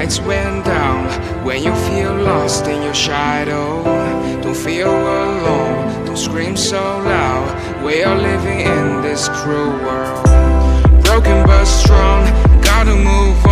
lights went down. When you feel lost in your shadow, don't feel alone, don't scream so loud. We are living in this cruel world, broken but strong, gotta move